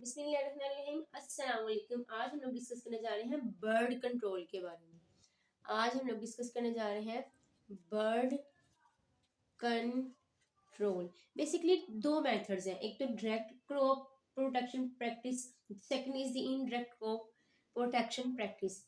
बिस्मिल्लाहिर्रहमानिर्रहीम। अस्सलाम वालेकुम। आज हम लोग डिस्कस करने जा रहे हैं बर्ड कंट्रोल के बारे में। आज हम लोग डिस्कस करने जा रहे हैं बर्ड कंट्रोल। बेसिकली दो मेथड्स हैं, एक तो direct crop protection practice, second is the indirect crop protection practice.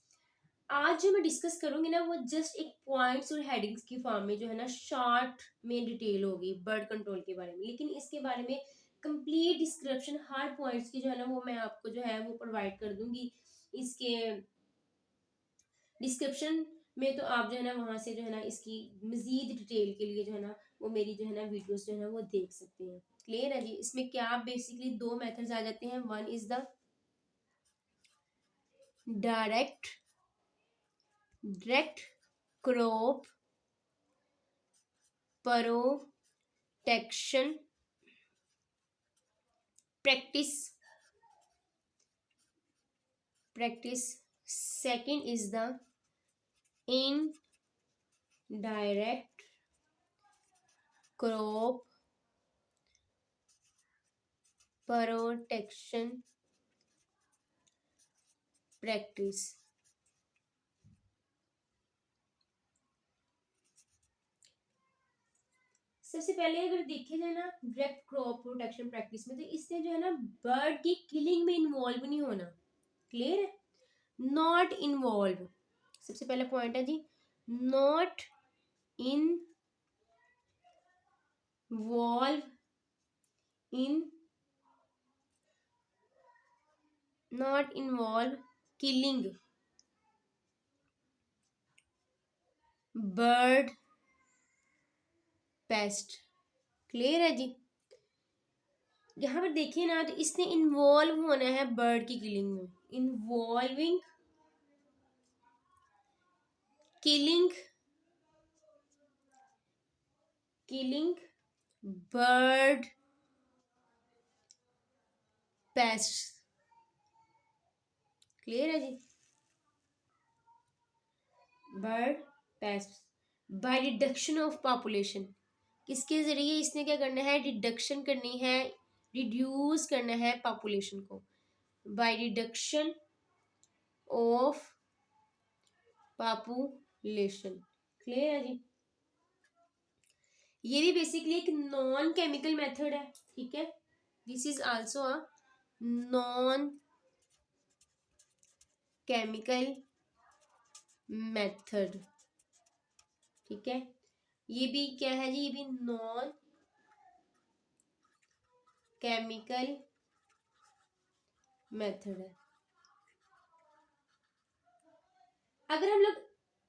आज जो मैं डिस्कस करूंगी ना वो जस्ट एक पॉइंट्स और हेडिंग्स की फॉर्म में जो है ना शॉर्ट में डिटेल होगी बर्ड कंट्रोल के बारे में, लेकिन इसके बारे में कंप्लीट डिस्क्रिप्शन हर पॉइंट्स की जो है ना वो मैं आपको जो है वो प्रोवाइड कर दूंगी इसके डिस्क्रिप्शन में। तो आप जो है ना वहां से जो है ना इसकी मजीद डिटेल के लिए जो है ना वो मेरी जो है ना वीडियोस जो है ना वो देख सकते हैं। क्लियर है जी। इसमें क्या बेसिकली दो मेथड्स आ जाते हैं। One is the direct direct crop protection practice. Second is the indirect crop protection practice. सबसे पहले अगर देखे जाए ना डायरेक्ट क्रॉप प्रोटेक्शन प्रैक्टिस में, तो इससे जो है ना बर्ड की किलिंग में इन्वॉल्व नहीं होना। क्लियर है। नॉट इन्वॉल्व, सबसे पहला पॉइंट है जी, not involve in not involve killing bird pest. Clear है जी। यहाँ पर देखिए ना तो इसने इन्वॉल्व होना है बर्ड की किलिंग में। Involving killing bird pest. Clear है जी। Bird pest by reduction of population. किसके जरिए इसने क्या करना है, रिडक्शन करनी है, रिड्यूस करना है पॉपुलेशन को, bye reduction of population. Clear है जी। ये भी बेसिकली एक नॉन केमिकल मेथड है। ठीक है, this is also a non chemical method. ठीक है, ये भी क्या है जी, ये भी नॉन केमिकल मेथड है। अगर हम लोग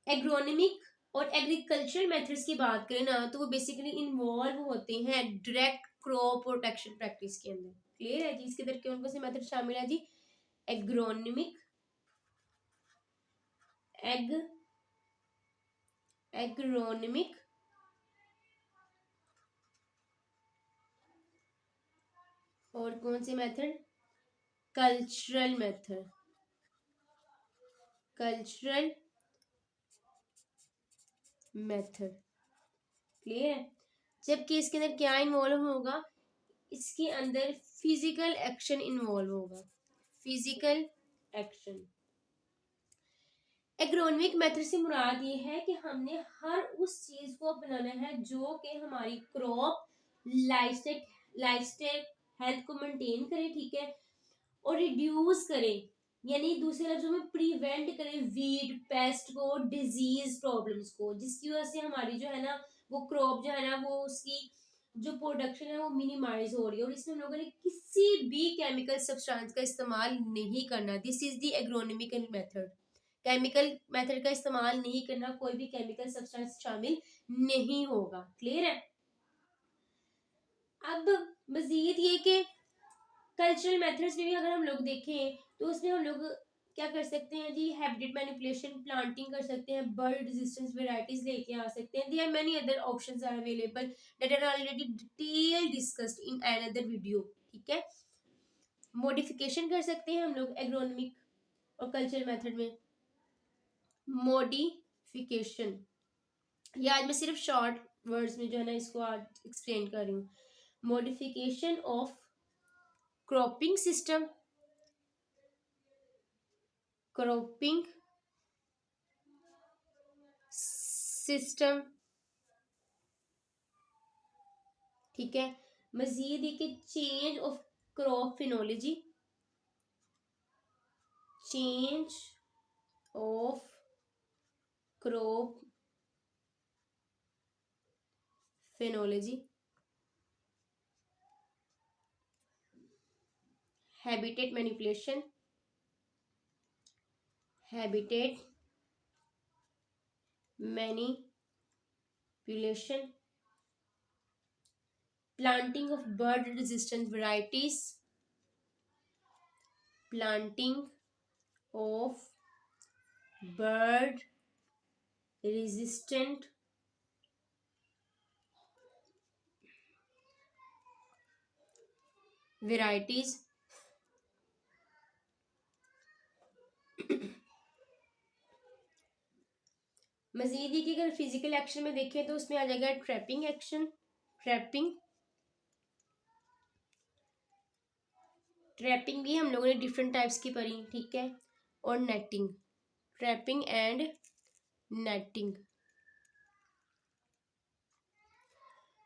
एग्रोनॉमिक और एग्रीकल्चरल मेथड्स की बात करें ना तो वो बेसिकली इन्वॉल्व होते हैं डायरेक्ट क्रॉप प्रोटेक्शन प्रैक्टिस के अंदर। क्लियर है जी। इसके अंदर कौन कौन से मेथड शामिल है जी, एग्रोनॉमिक एग्रोनॉमिक और कौन से method, cultural method, cultural method. Clear है। जबकि इसके अंदर क्या इन्वॉल्व होगा, इसके अंदर फिजिकल एक्शन इन्वॉल्व होगा, फिजिकल एक्शन। एग्रोनॉमिक मेथड से मुराद ये है कि हमने हर उस चीज को अपनाना है जो कि हमारी क्रॉप लाइफस्टाइल हेल्थ को मेंटेन करे। ठीक है, और रिड्यूस करे, यानी दूसरे लफ्जों में प्रिवेंट करे वीड पेस्ट को, डिजीज प्रॉब्लम्स को, जिसकी वजह से हमारी जो है ना वो क्रॉप जो है ना वो उसकी जो प्रोडक्शन है वो मिनिमाइज हो रही है। और इसमें हम लोगों ने किसी भी केमिकल सब्सटेंस का इस्तेमाल नहीं करना। This is the agronomical method. Chemical method का इस्तेमाल नहीं करना, कोई भी केमिकल सब्सटेंस शामिल नहीं होगा। क्लियर है। अब मजीद ये कि कल्चरल मेथड्स में भी अगर हम लोग देखें तो उसमें हम लोग क्या कर सकते हैं जी, हैबिटेट मैनिपुलेशन, प्लांटिंग कर सकते हैं, बर्ड रेजिस्टेंस वेराइटीज लेके आ सकते हैं। There are many other options are available that are already detail discussed in another video. ठीक है, मॉडिफिकेशन कर सकते हैं हम लोग एग्रोनॉमिक और कल्चरल मेथड में। मॉडिफिकेशन, ये आज मैं सिर्फ शॉर्ट वर्ड्स में जो है ना इसको आज एक्सप्लेन कर रही हूँ। Modification of cropping system, cropping system, ठीक है। मजीद ये कि change of crop phenology, change of crop phenology, habitat manipulation, habitat manipulation, planting of bird resistant varieties, planting of bird resistant varieties, मजीद ही कि अगर फिजिकल एक्शन में देखें तो उसमें आ जाएगा ट्रैपिंग एक्शन, ट्रैपिंग, ट्रैपिंग भी हम लोगों ने डिफरेंट टाइप्स की पढ़ी, ठीक है। और netting, trapping and netting,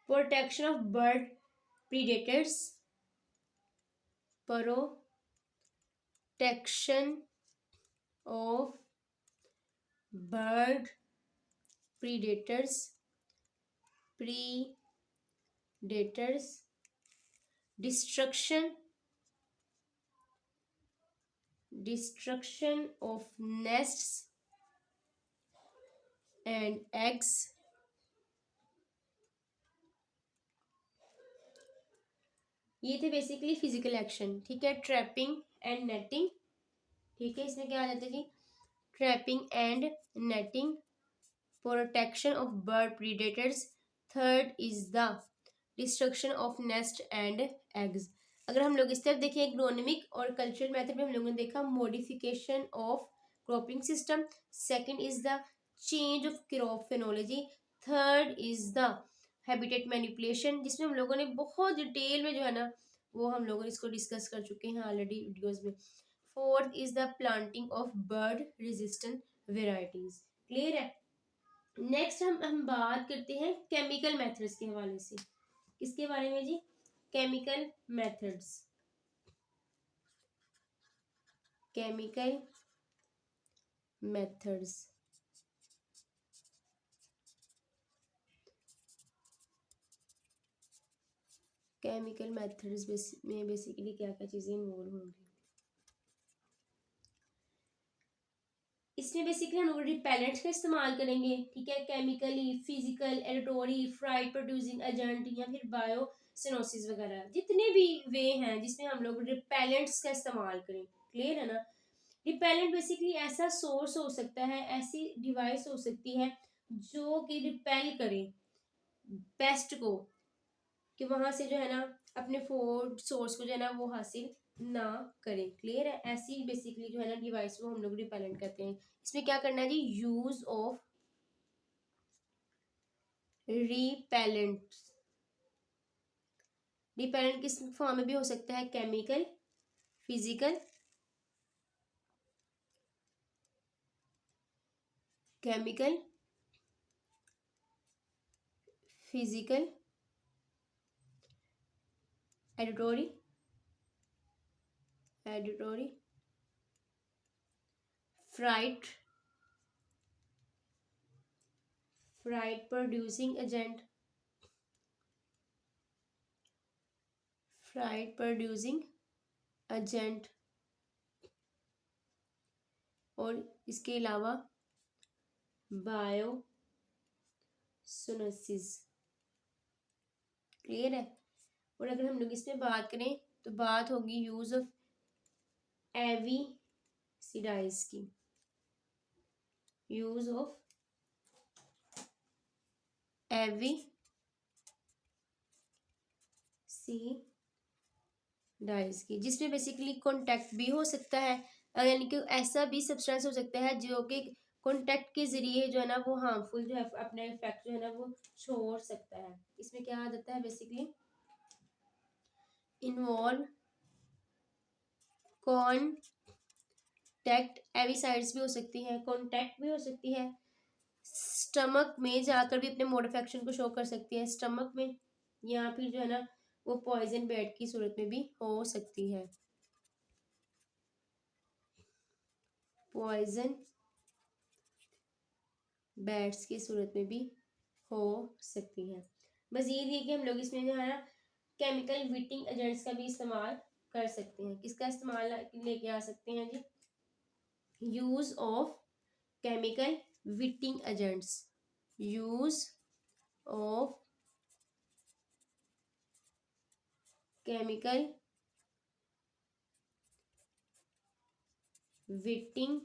protection of bird predators, protection of bird predators, predators, destruction, destruction of nests and eggs, ये थे बेसिकली फिजिकल एक्शन, ठीक है। ट्रैपिंग एंड नेटिंग, ठीक है। इसमें क्या आ जाता है जी, trapping and netting, protection of bird predators, third is the destruction of nest and eggs. अगर हम लोग इस तरफ देखें एग्रोनॉमिक और कल्चरल मेथड में हम लोगों ने देखा modification of cropping system, second is the change of crop phenology, third is the habitat manipulation, जिसमें हम लोगों ने बहुत डिटेल में जो है ना वो हम लोग इसको डिस्कस कर चुके हैं ऑलरेडी वीडियोस में। Fourth is the planting of bird resistant varieties, clear है। नेक्स्ट हम बात करते हैं केमिकल मेथड्स के हवाले से, किसके बारे में जी, chemical methods, chemical methods, chemical methods में बेसिकली क्या क्या चीजें इन्वॉल्व होंगी। इसमें बेसिकली हम लोग रिपेलेंट्स का इस्तेमाल करेंगे, ठीक है। Chemically, physical, auditory, fright producing agent या फिर बायो सिनोसिस वगैरह, जितने भी वे हैं जिसमें हम लोग रिपेलेंट्स का इस्तेमाल करें, क्लियर है ना। रिपेलेंट बेसिकली ऐसा सोर्स हो सकता है, ऐसी डिवाइस हो सकती है जो कि रिपेल करे पेस्ट को, कि वहां से जो है ना अपने फूड सोर्स को जो है ना वो हासिल ना करें, क्लियर है। ऐसी बेसिकली जो है ना डिवाइस को हम लोग रिपेलेंट कहते हैं। इसमें क्या करना है जी, यूज ऑफ रिपेलेंट, रिपेलेंट किस फॉर्म में भी हो सकता है, chemical, physical, chemical, physical, auditory, auditory, fright, fright producing agent, fright producing agent, और इसके अलावा बायो सोनोसिस, क्लियर है। और अगर हम लोग इसमें बात करें तो बात होगी यूज ऑफ एविसिडाइज की, यूज ऑफ एविसिडाइज की, जिसमें बेसिकली कॉन्टैक्ट भी हो सकता है, यानी कि ऐसा भी सब्सटेंस हो सकता है जो कि कॉन्टैक्ट के जरिए जो है ना वो हार्मफुल जो है अपना इफेक्ट जो है ना वो छोड़ सकता है। इसमें क्या आ जाता है बेसिकली, इन्वॉल्व कॉन्टैक्ट एविसाइड्स भी हो सकती है, कॉन्टैक्ट भी हो सकती है, स्टमक में जाकर भी अपने मोड ऑफ एक्शन को शो कर सकती है, स्टमक में, या फिर जो है ना वो पॉइजन बेड की सूरत में भी हो सकती है, पॉइजन बैट्स की सूरत में भी हो सकती है। मजीद ये कि हम लोग इसमें जो है ना केमिकल विटिंग एजेंट्स का भी इस्तेमाल कर सकते हैं। किसका इस्तेमाल लेके आ सकते हैं जी? Use of chemical wetting agents, use of chemical wetting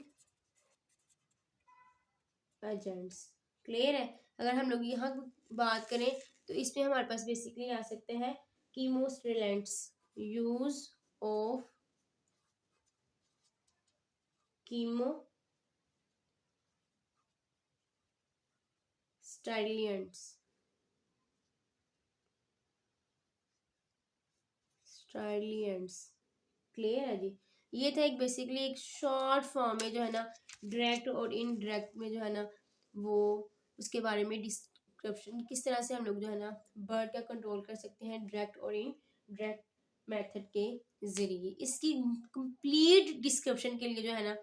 agents. Clear है? अगर हम लोग यहाँ बात करें तो इसमें हमारे पास बेसिकली आ सकते हैं कीमोस्टिमुलेंट्स, यूज ऑफ कीमो स्टाइलियंट्स, स्टाइलियंट्स। क्लियर है जी? ये था एक बेसिकली एक शॉर्ट फॉर्म में जो है ना डायरेक्ट और इनडायरेक्ट में जो है ना वो उसके बारे में डिस्क्रिप्शन, किस तरह से हम लोग जो है ना बर्ड का कंट्रोल कर सकते हैं डायरेक्ट और इनडायरेक्ट मेथड के जरिए। इसकी कंप्लीट डिस्क्रिप्शन के लिए जो है ना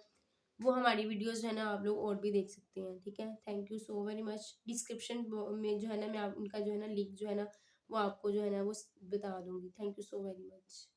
वो हमारी वीडियोस जो है ना आप लोग और भी देख सकते हैं। ठीक है, thank you so very much. Description में जो है ना मैं उनका जो है ना लिंक जो है ना वो आपको जो है ना वो बता दूंगी। Thank you so very much.